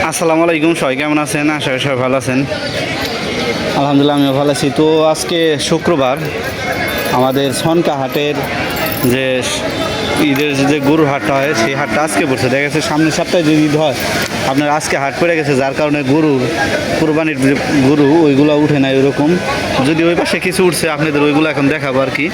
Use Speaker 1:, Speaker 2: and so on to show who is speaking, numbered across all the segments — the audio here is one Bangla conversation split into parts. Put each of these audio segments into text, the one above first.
Speaker 1: আসসালামু আলাইকুম, সবাই কেমন আছেন? আশা করি সবাই ভালো আছেন। আলহামদুলিল্লাহ আমিও ভালো আছি। তো আজকে শুক্রবার, আমাদের সনকা হাটের যে ঈদের যে গরুর হাটটা হয় সেই হাটটা আজকে পড়ছে। দেখা গেছে সামনের সপ্তাহে যে ঈদ হয় আপনার আজকে হাট পড়ে গেছে, যার কারণে গরুর কোরবানির যে গরু ওইগুলো উঠে নাই ওইরকম। যদি ওই পাশে কিছু উঠছে আপনাদের ওইগুলো এখন দেখাবো আর কি।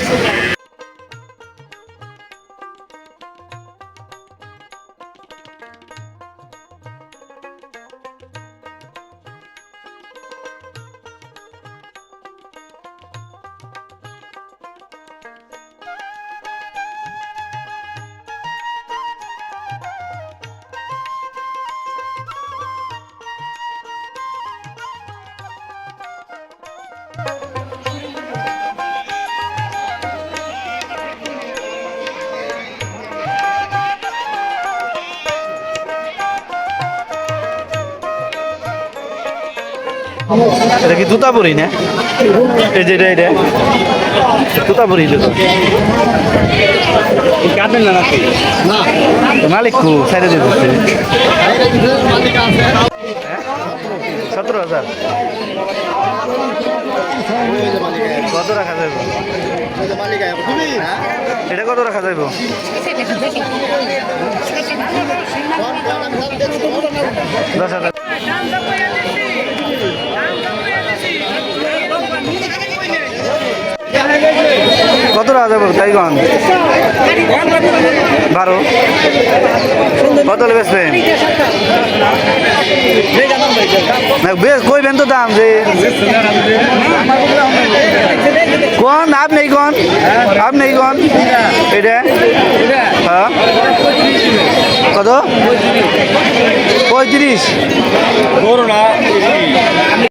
Speaker 1: এটা কি তুতাপুরি না? এই যে এটা তুতাপুরি মালিক কু সাইডে দিয়ে দিচ্ছে 17,000। কত রাখা যাইব? এটা কত রাখা যাইব? 10,000। কত টাকা যাবো তাইগন? 12। কত বেচবেন? বেশ কইবেন তো দাম যে কোন আপনি কোন এটা হ্যাঁ কত? 35।